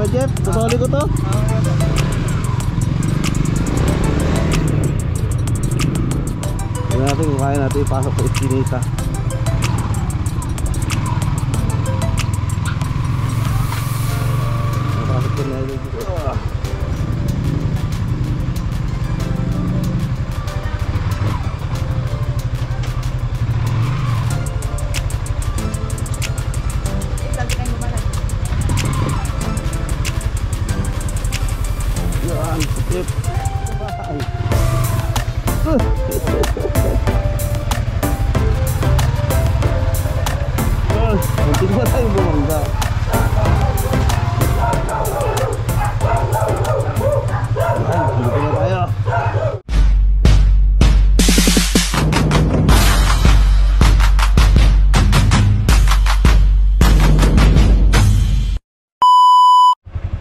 Kuya Jeff, susoli ko to. Tignan natin kung kaya natin ipasok sa iskinita. Napasok ko na yun. Yan, sikip. Muntik ba tayo bumangga? Yan, dito na tayo.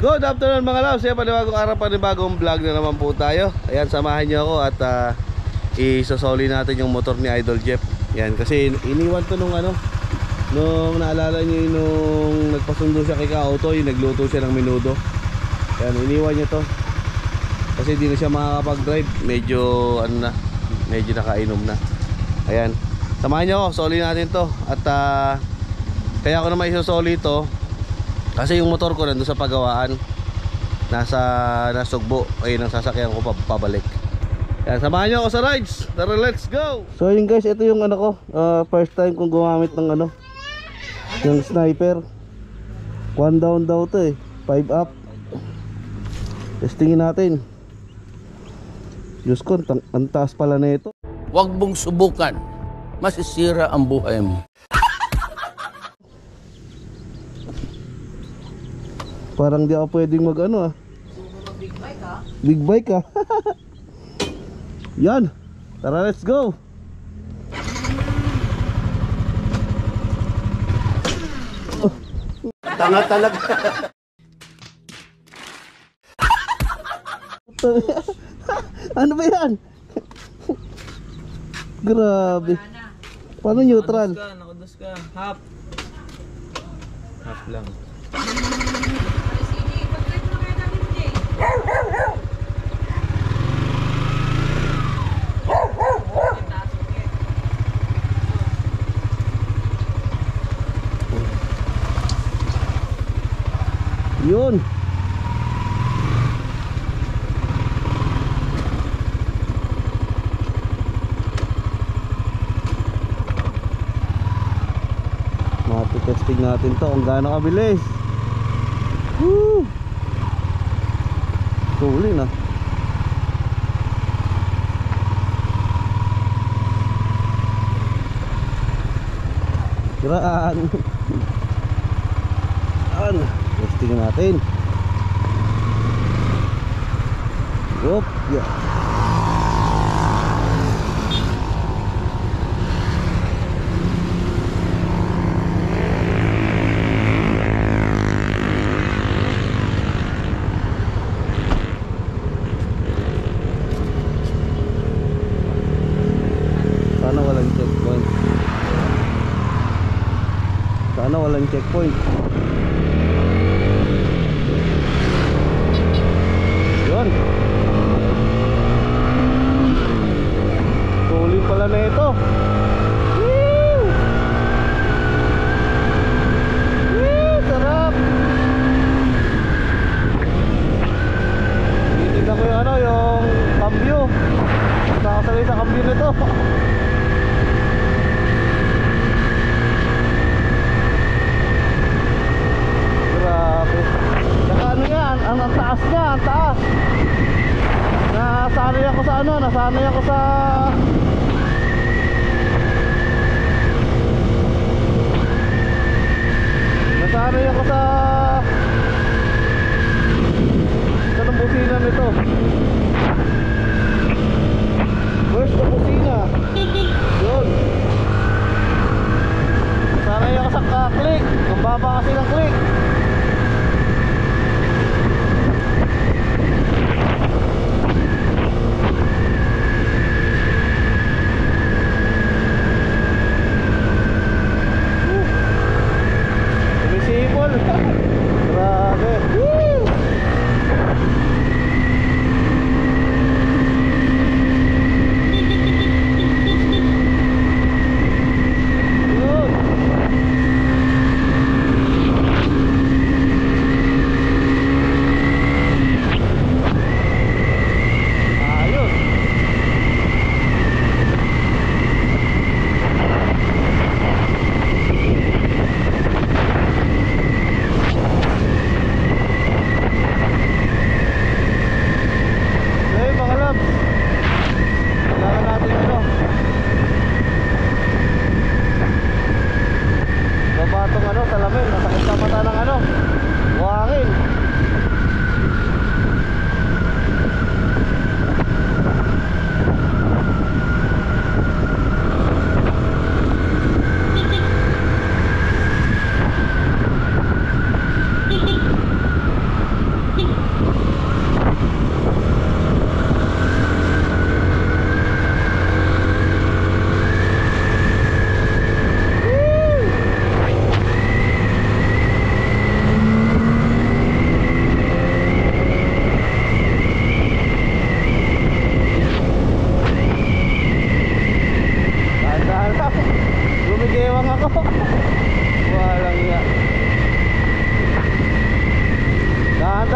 Good afternoon mga loves. Yan, panibagong araw, panibagong vlog na naman po tayo. Ayan, samahan nyo ako at isosoli natin yung motor ni Idol Jeff. Yan, kasi iniwan to nung nung naalala nyo nung nagpasundo siya kay Ka-Auto, yung nagluto siya ng menudo. Yan, iniwan niya to kasi di na siya makakapag-drive. Medyo medyo nakainom na. Ayan, samahan nyo ako, soli natin to. At kaya ako naman isosoli to kasi yung motor ko nandun sa pagawaan, nasa Sugbo. Ayun ang sasakyan ko pabalik. Yan, samahan nyo ako sa rides. Tara, let's go. So yun guys, ito yung first time kong gumamit ng yung sniper. 1 down daw to 5 up. Testingin natin. Diyos ko, ang taas pala na ito. Huwag mong subukan, masisira ang buhay mo. Parang di ako pwedeng mag big bike ha? Big bike ha? Yan, tara, let's go. Tanga talaga. Ano ba yan? Grabe. Paano neutral? Nakados ka. Half. Half lang. Yun. Matitesting natin to kung gaano kabilis. Woo! Suli na. Kiraan. Testing natin. Yup, ya. Sana walang checkpoint. Sana walang checkpoint. Tuloy pala na ito. Woo! Woo! Sarap. Titignan ko yung cambio. Nakasali sa cambio nito. Grabe. Saka yan, ang taas niya, ang taas. Nasanay ako sa nasanay ako sa ng busina nito. Where's the busina? Yun. Nasanay ako sa click. Ang baba kasi ng click. Grabe. Woo!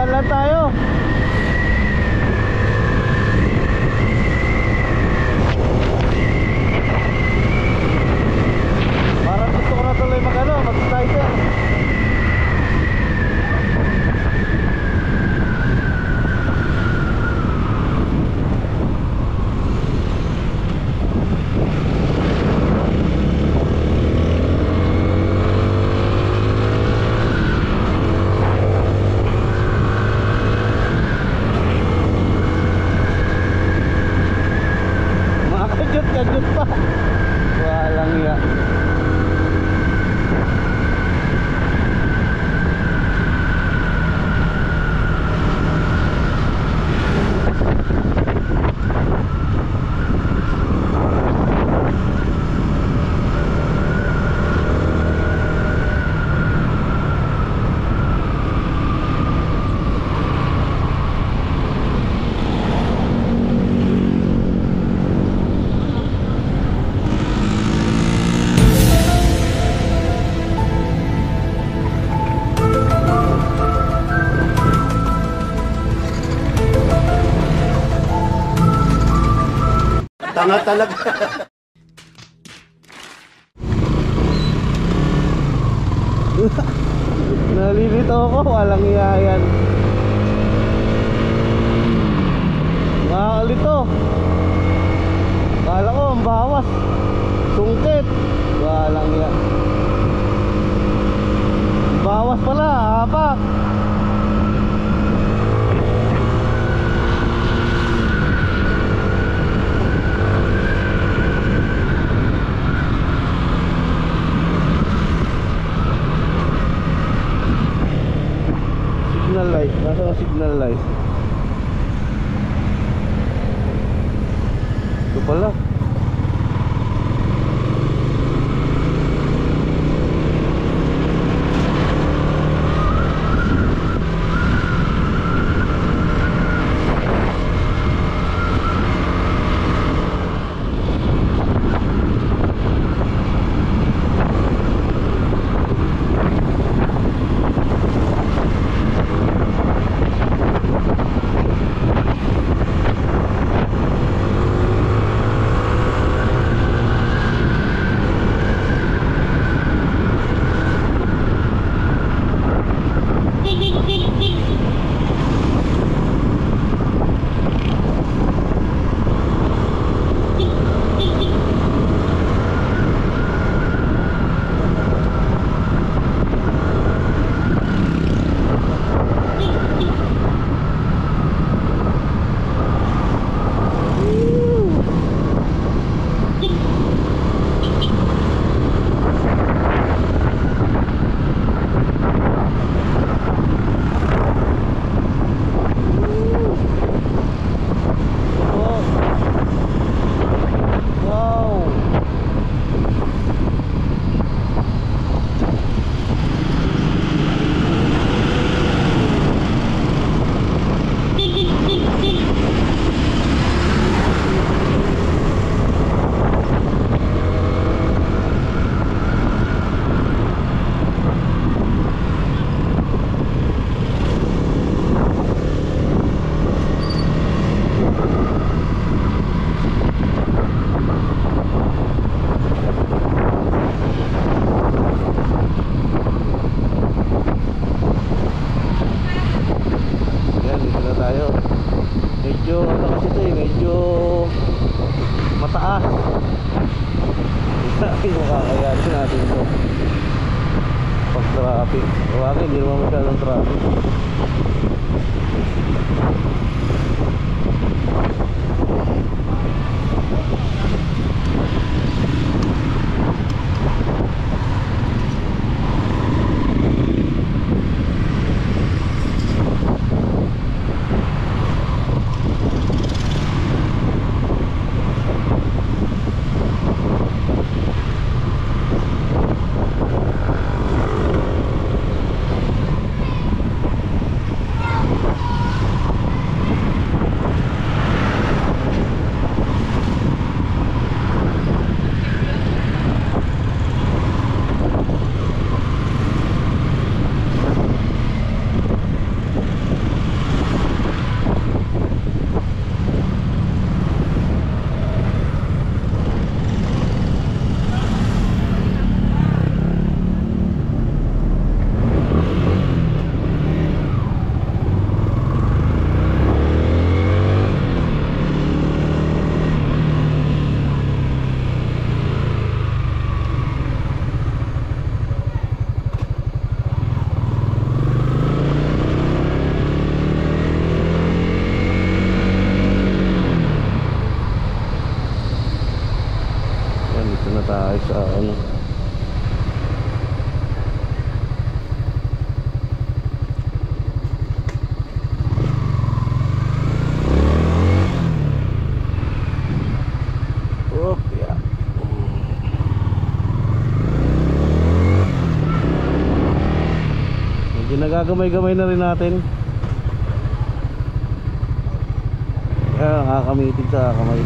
Daan lang tayo. Parang gusto ko na tuloy mag-slider. Makakajut-kajut pa. Walang ya. Tanga talaga. Nalilito ako, walang iyayan. Nakakalito. Kala ko ang bawas. Sungkit. Walang iya. Bawas pala, hapak. Signal light, nasa ang signal light? Ito pala. mataas. Ay, makakayanin natin ito pag traffic. Bakit hindi naman masyadong traffic. gagamay-gamay na rin natin. Kaya nakakamitig sa kamay.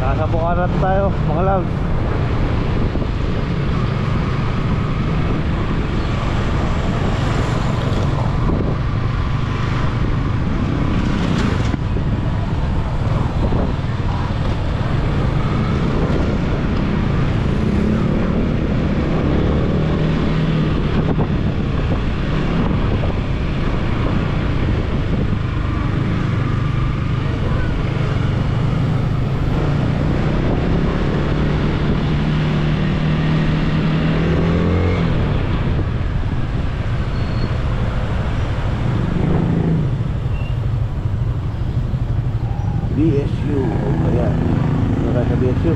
Nakakabukarat tayo mga loves. BSU, ayan, nasa BSU.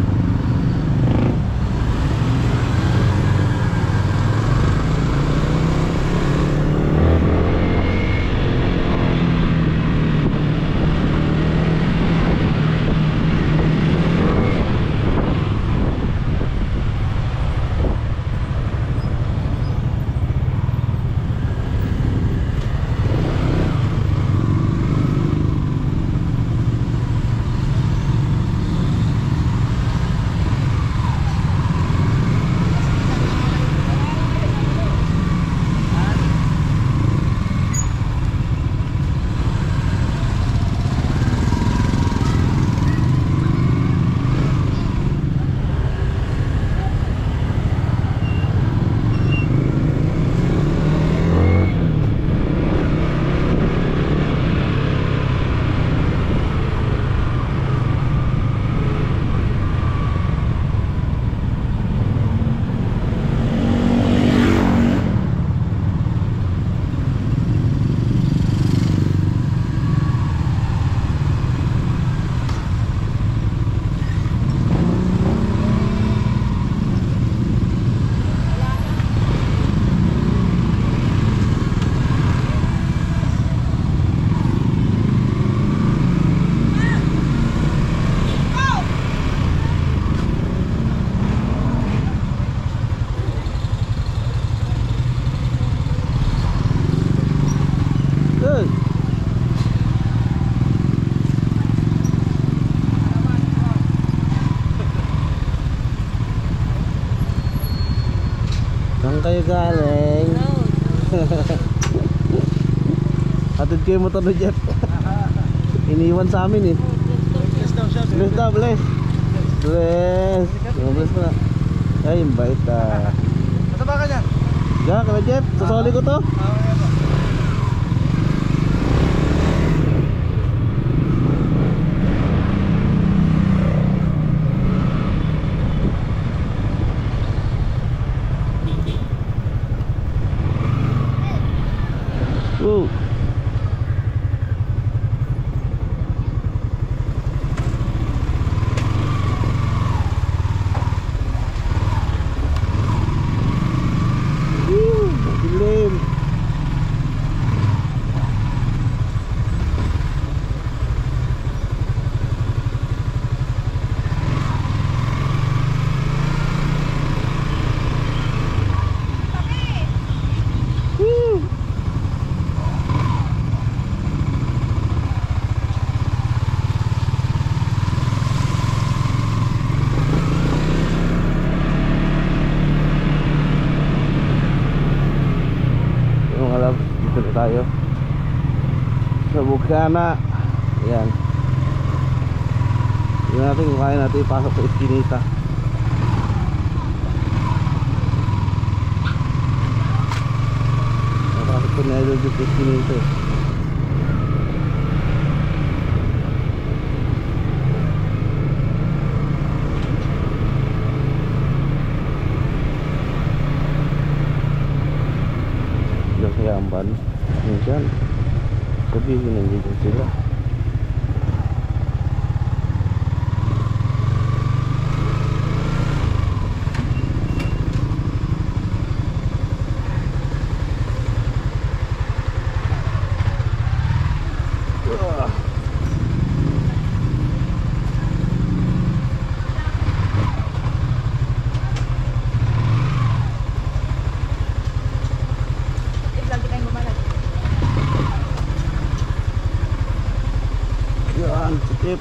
Saan kayo galing? Hatid kayo motor na Jeff. Iniwan sa amin eh. Bless daw, bless. Bless. Bless na. Ay, bait ah. Mataba ka niya? Diyan, kaya Jeff, sasoli ko to. Woo. Dilim. Woo. sa Bukana. Ayan. Tingnan natin kung kaya natin ipasok sa Eskinita. Napasok ko na Idol Jeep sa Eskinita. Amban minsan sabihin nandiyan sila. Yan, sikip.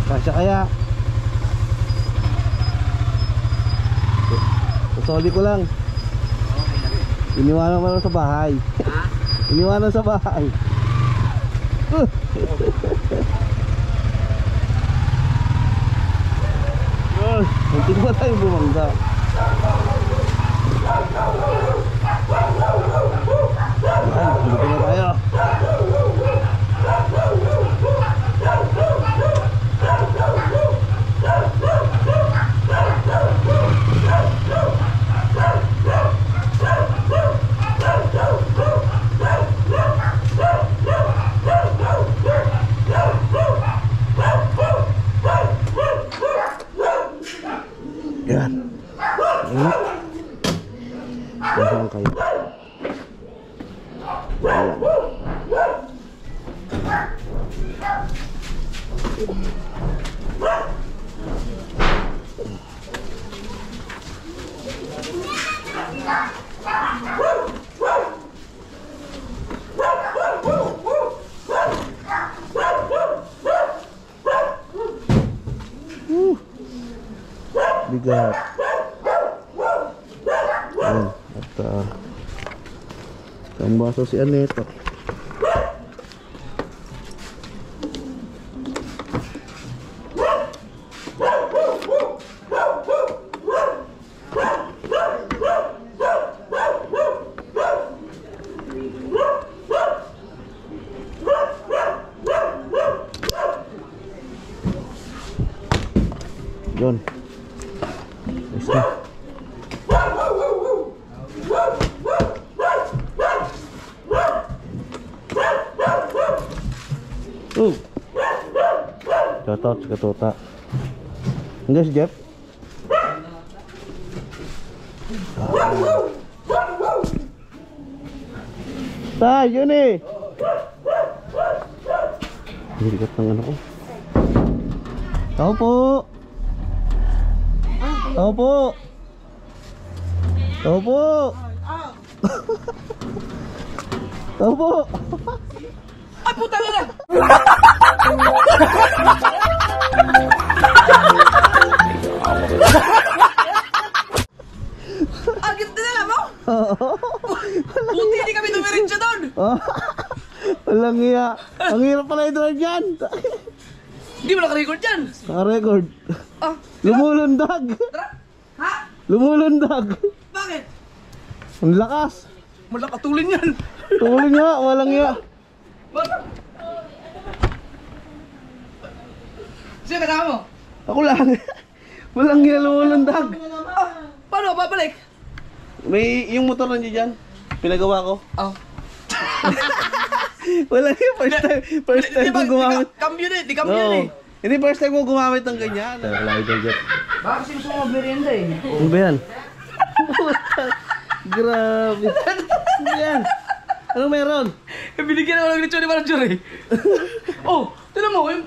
Kasya kaya. Sasoli ko lang. Iniwanan mo lang sa bahay. Iniwanan sa bahay. Muntik ba tayo bumangga? Ay, dito na tayo. Yan. Diyan kayo. Ayan. Bigat. Ayan. At ang baso si Aneto. Yun. Yes, na. Shoutout sa Katuta. Hindi si Jeff? Tay, yun eh! Hirikat ng ano ko. Tao po! Tao po! Tao po! Tao po! Ay, puta na! Agit na lang mo? Buti hindi kami numerensya doon! Walang iya. Ang hirap pala i-drive yan. Hindi mo naka-record yan! Naka-record. Ah, Lumulundag. ha? Lumulundag. Bakit? Ang lakas. Wala katulin yan! Tuloy nga, walang iya. Bakit? Sino kasama mo? Ako lang. Walang iya lumulundag. Ah, paano? Babalik? May yung motor nandiyan dyan. Pinagawa ko. Oh. Wala iya. First time ko gumamit. Cambio din, di cambio No. din eh. Hindi first time ko gumamit ng ganyan. Bakit sinuso mo merienda eh? Ano ba yan? Grabe. Ano ba yan? Anong meron? Binigyan ako ng lechon ni Manager eh. Oh, tinan mo, yung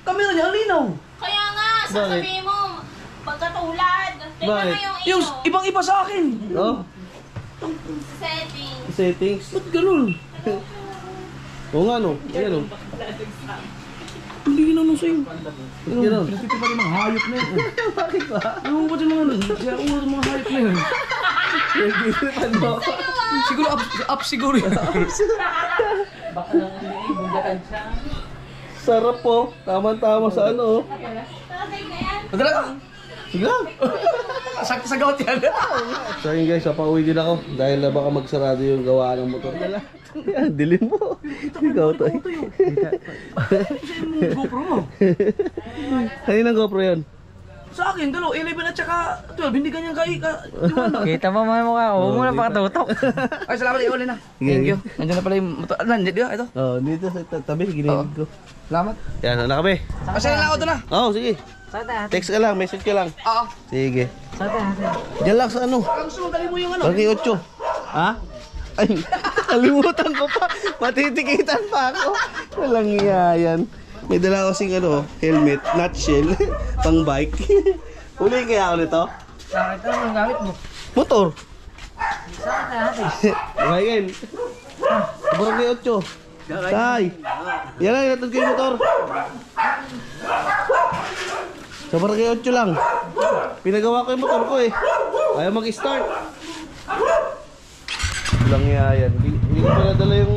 camera niya, ang linaw. Kaya nga, Bakit? sasabihin mo, pagkatulad. Tingnan Bakit? mo Yung ibang-iba sa akin. Oh? setting. Settings. Ba't ganun? Oo nga no. Ayan no. Ang linaw nanusing. Ganun. Pinagtitipan yung mga hayop na yun. Bakit ba? Yung ba't yung mga hayop na yun? Nagtitipan mo. Siguro up siguro yun. Sarap po. Tama-tama sa ano. Tatay na yan. Madala ka. Sige lang. Sakto sa gout yan. So yun guys, pauwi din ako. Dahil na baka magsarado yung gawaan ng motor nila. Yan, dilim mo. Ikaw to. Yung GoPro mo. Kaninang GoPro yun? Sa akin, 11 at saka 12, hindi ganyan liwanag. Kita mo mga mukha. Huwag mo na pakatutok. Ay, salamat, iuli na. Thank you. Nandiyan na pala yung motor. Nandiyan dito, ito. Oh, dito sa tabi, ginigid ko. Salamat. Yan, na kami. Kasi lang ako doon na. Oh, sige. Text ka lang, message ka lang. Oo. Sige. Diyan lang sa ano. Ang gusto mo, dali mo yung ano. Barangay 8. Ha? Ay, kalimutan ko pa. Matitikitan pa ako. Walang iya yan. May dala ko sing ano, helmet, nutshell, pang bike. Uli kaya ako nito? Bakit ano ang gamit mo? Motor. Saan ka natin? Ngayon. Barangay 8. Tay. Yan lang, inatod ko yung motor. Sa Barangay 8 lang. Pinagawa ko yung motor ko eh. Ayaw mag-start. Walang iya yan. Hindi ko pala dala yung...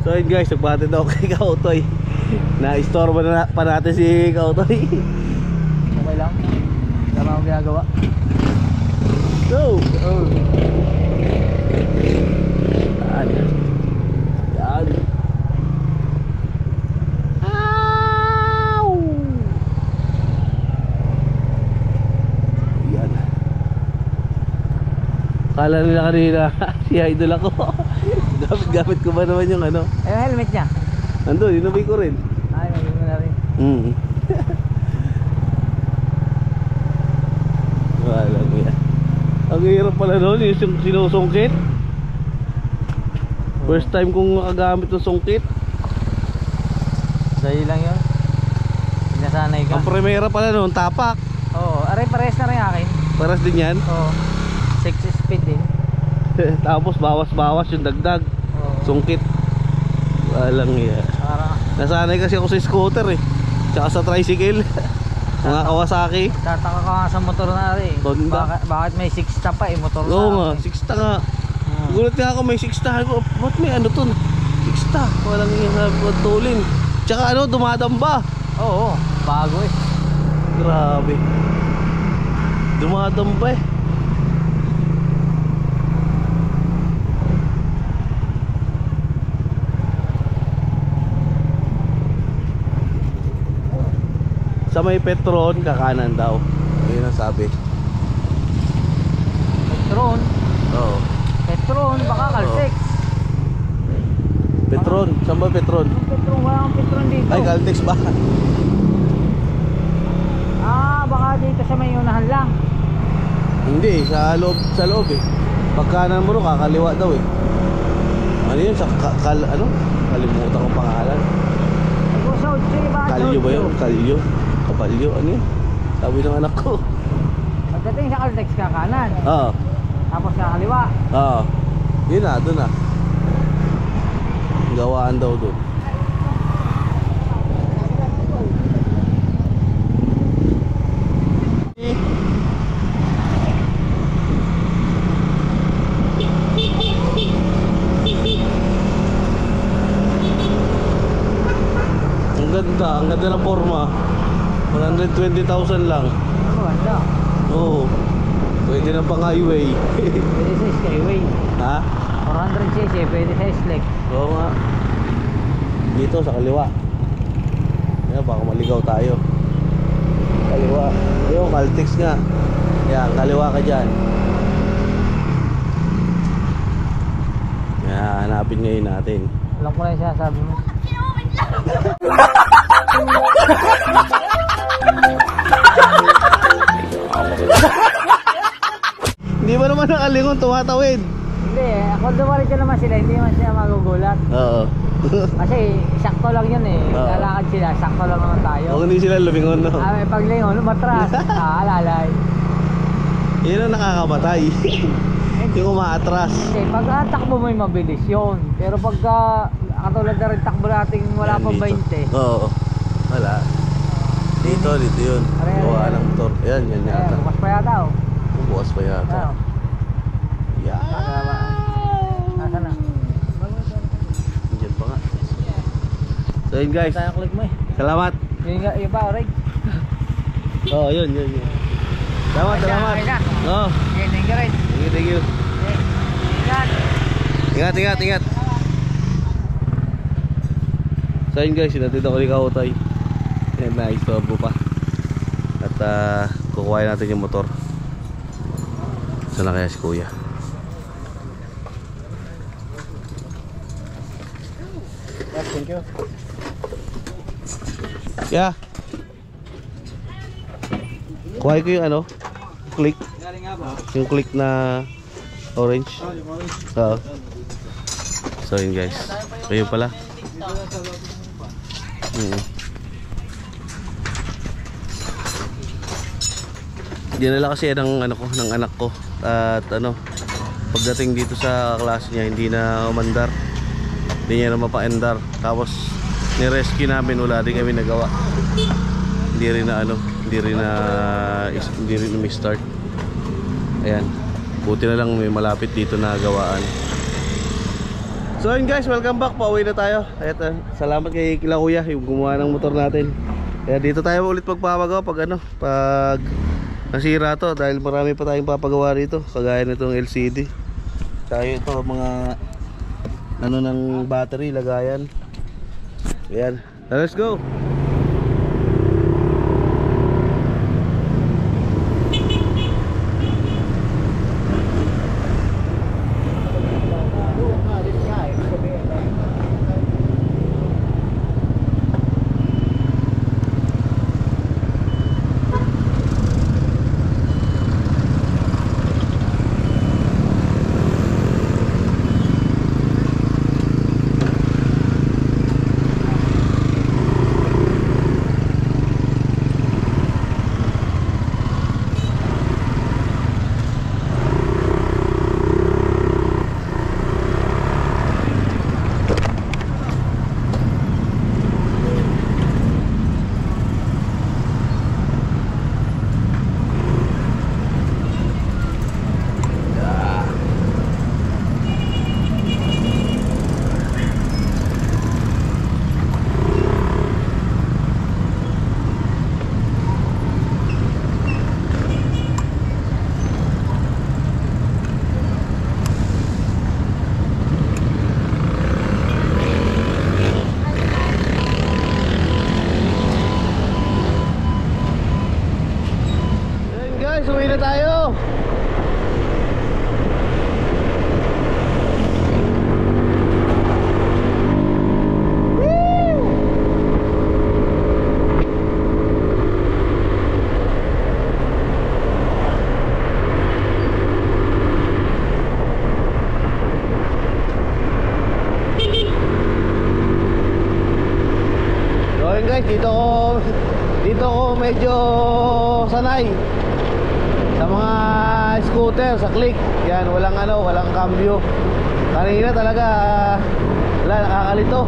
So yun guys, nagpatid ako kay Kautoy. Na-istorbo na pa natin si Kautoy. Okay lang. Tama akong ginagawa. Go! Yan. Yan. Ow! Yan. Kala nila kanina, si idol ako. Gamit ko ba naman yung ano? Ay, yung helmet niya. Nandun, inubay ko rin. Ay, magiging mo na rin. Wala ko yan. Ang hirap pala noon, yung sinusungkit. First time kong nakagamit ng sungkit. Dahil lang yun. Pinasanay ka. Ang primera pala noon, tapak. Oo, aray parehas na rin akin. Paras din yan. Oo. 6 speed din. Tapos bawas-bawas yung dagdag. Oo. Sungkit. Walang yan. Parang Nasanay kasi ako sa scooter eh. Tsaka sa tricycle. Mga Kawasaki. tataka ka nga sa motor na rin. Honda. Bakit may 6 na pa eh, motor na. Oo nga, 6 nga. Gulat nga ako may 6 ko. Ba't may ano to? 6 walang yung sabi ko tulin. Tsaka ano, dumadamba. Oo, bago eh. Grabe. Dumadamba eh. Sa may Petron, kakanan daw. Yun ang sabi. Petron. Oo. Petron, baka Caltex. Petron, saan ba Petron? Petron, wala kang Petron dito. Ay, Caltex ba? Ah, baka dito sa may unahan lang. Hindi, sa loob eh. Pagkanan mo ro, kakaliwa daw eh. Ano yun? Sa ano? Kalimutan ko pangalan. Sa Uchi, baka Kalyo ba yun? Kalyo? Kapalyo? Ano yun? Sabi ng anak ko. Pagdating sa Caltex ka kanan. Oo. Tapos kakaliwa. Oo. Yun na, doon na. Gawaan daw doon. Ang ganda ng forma. 120,000 lang. Ano, ganda. Oo. Pwede na pang highway. Pwede sa skyway. Ha? 400cc, pwede sa slack. Oo nga. Dito sa kaliwa. Yan, baka maligaw tayo. Kaliwa. Yung Caltex nga. Yan, kaliwa ka dyan. Yan, hanapin ngayon natin. Alam ko na yung sinasabi mo. Hindi ba naman nakalingon tumatawid? Hindi eh, kung dumaritso naman sila, hindi naman sila magugulat. Oo. Kasi sakto lang yun eh. Oo. Lalakad sila, sakto lang naman tayo. Huwag hindi sila lumingon, no? May paglingon, matras. Alalay. Yun ang nakakamatay. Yung umaatras. Hindi, pag takbo mo yung mabilis yun. Pero pagka Katulad na rin takbo nating wala Ayan, pang dito. 20. Oo. Wala. Dito yun. Ayan, Gawa ayan. ng motor. Yan Ayan, yata. bukas pa yata oh. Bukas pa yata. Ano? Yan. Asa na? Diyan pa nga. So yun guys. Tayo click mo eh. Salamat. Yung ba, Orig? Oo, yun. Salamat. Ayan. Oo. Okay, thank you, Red. Thank you. Ingat. Ingat. So yun guys, sinatid ako ni Kautay. Yan, na-istorbo pa. At kukuhain natin yung motor. Saan na kaya si Kuya? Thank you. Yeah. Kuhay ko yung click. Yung click na orange. Oo. So yun guys. Kayo pala. Dinala kasi ng anak ko. At pagdating dito sa klase niya, hindi na umandar. Hindi niya na mapaendar. Tapos ni-rescue namin, wala din kami nagawa. Hindi rin na may-start. Ayan. Buti na lang may malapit dito na gawaan. So yun guys, welcome back. Pauwi na tayo. At salamat kay Kila Kuya, yung gumawa ng motor natin. Kaya dito tayo ulit magpapagawa pag nasira to, dahil marami pa tayong papagawa rito, kagaya nitong LCD. Kaya ito mga ng battery, lagayan. Ayan. Let's go. Uwi na tayo. So yun guys, dito ko medyo sanay sa mga scooter, sa click. Yan, walang cambio. Kanina talaga wala, nakakalito.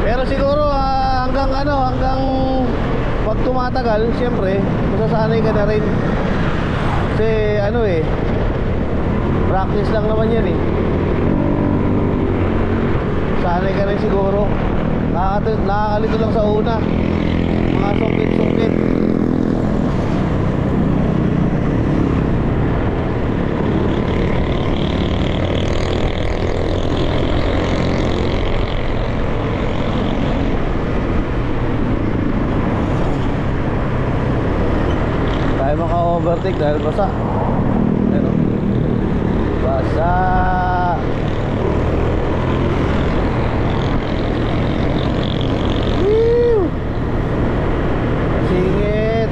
Pero siguro hanggang pag tumatagal, siyempre masasanay ka na rin. Kasi practice lang naman yan eh. Sanay ka rin siguro. Nakakalito lang sa una, mga sungkit-sungkit. Maka-overtake dahil basa. Ano? Basa. Woo! Singit.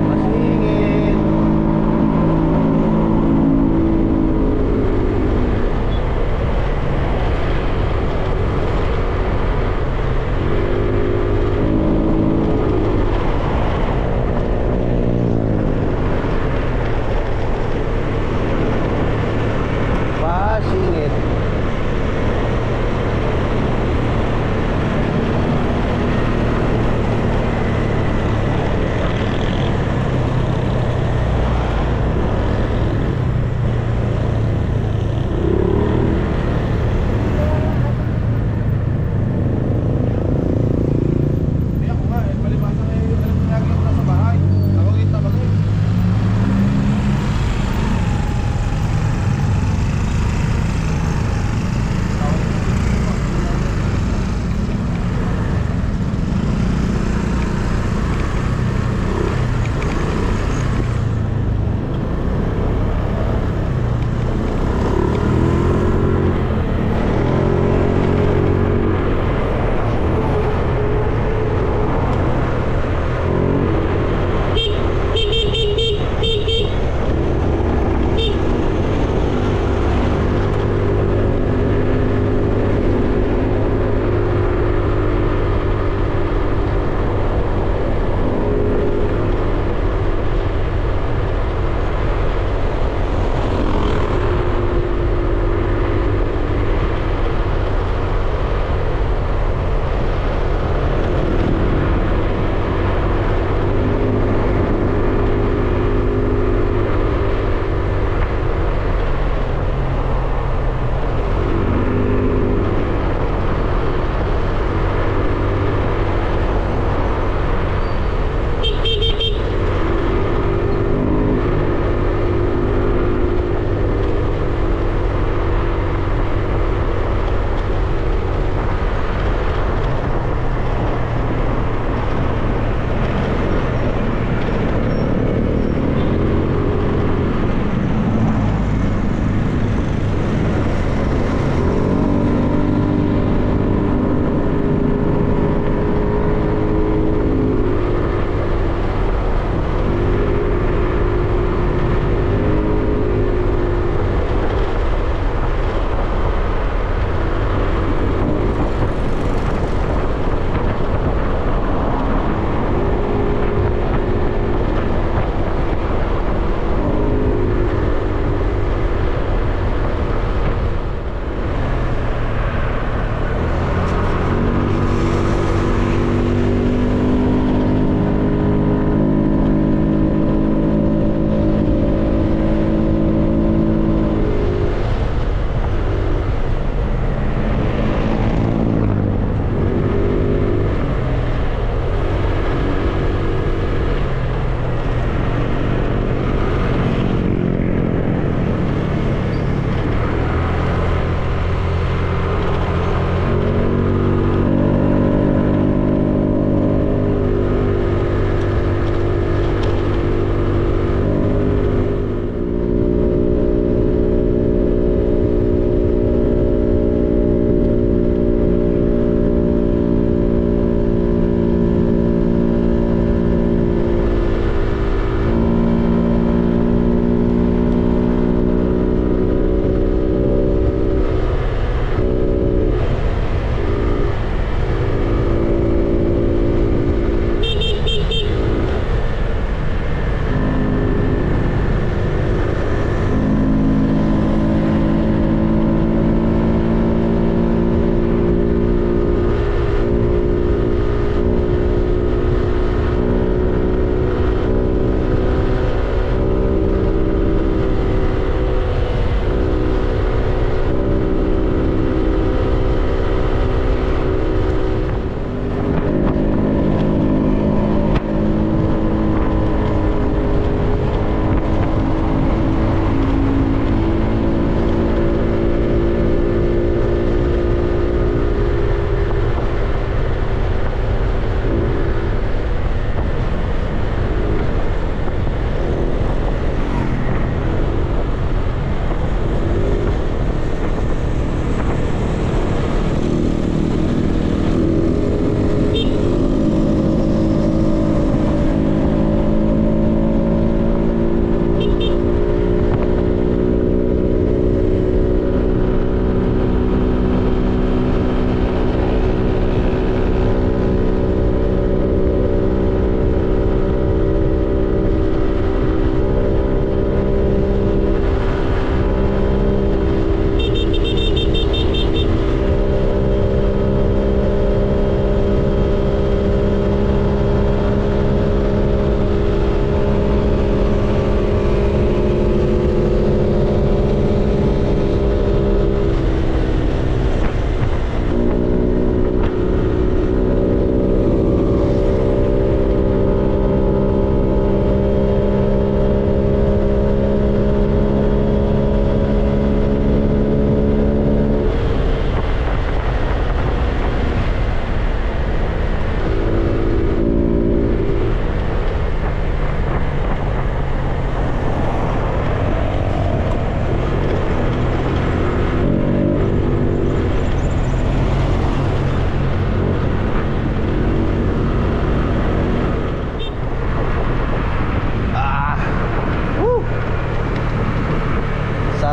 Masingit.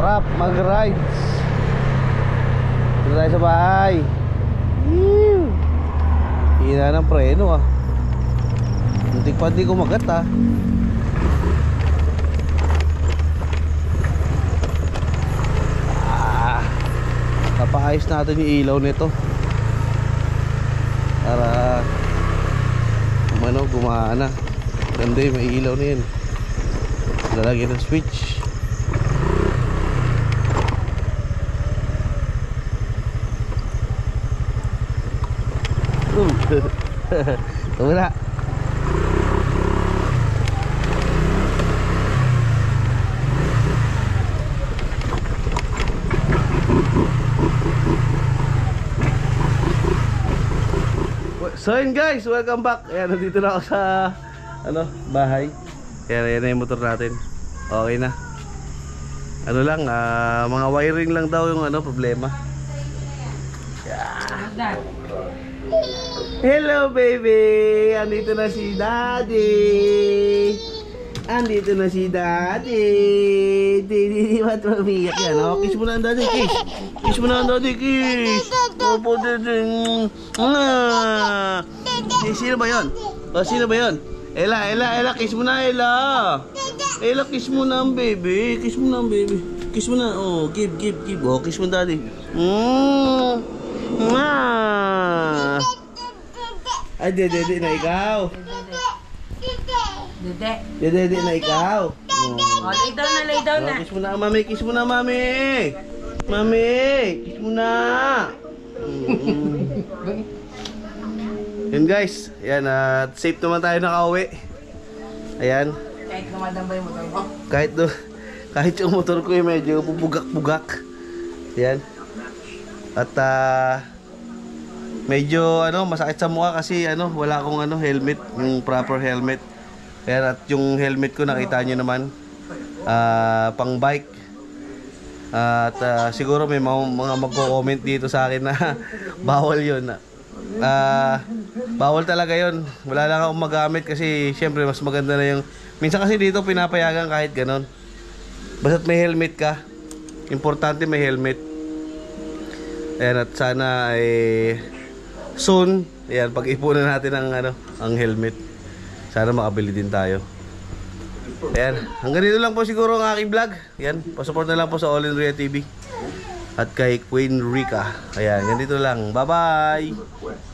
Sarap mag-rides. Dito tayo sa bahay. Hina ng preno ah. Muntik pa di kumagat ah. Napaayos natin yung ilaw nito para gumana. Ganda yung may ilaw na yun. Lalagyan ng switch. Wala. So yun guys, welcome back. Ayan, nandito na ako sa bahay. Ayan na yung motor natin. Okay na. Ano lang, mga wiring lang daw yung problema. Yeah. Hello baby! Andito na si Daddy! Andito na si Daddy! Hindi ba't mamiyak yan? Oh, kiss mo na ang Daddy, kiss! Kiss mo na ang Daddy, kiss! Opo, Daddy! Sino ba yun? Oh, sino ba yun? Ella, kiss mo na, Ella! Ella, kiss mo na ang baby! Kiss mo na ang baby! Kiss mo na, oh, give! Oh, kiss mo Daddy! Ay, dede na ikaw! Dede na ikaw! Oh, lay down na. Kiss mo na, mami! Kiss mo na, mami! Mami! Kiss mo na! Yun guys, ayan, safe naman tayo nakauwi. Ayan. Kahit namadamba yung motor mo. Kahit yung motor ko yung medyo pupugak-pugak. Ayan. At medyo masakit sa mukha kasi wala akong helmet, yung proper helmet. Kaya at yung helmet ko nakita nyo naman, pang bike. At siguro may mga magko-comment dito sa akin na bawal yun. Bawal talaga yun. Wala lang akong magamit kasi syempre mas maganda na yung minsan kasi dito pinapayagan kahit ganon. Basta't may helmet ka, importante may helmet. Ayan, at sana soon, ayan, pag-ipunan natin ang helmet. Sana makabili din tayo. Ayan, hanggang dito lang po siguro ang aking vlog. Ayan, pasupport na lang po sa All in Ria TV at kay Queen Rica. Ayan, ganito lang. Bye-bye!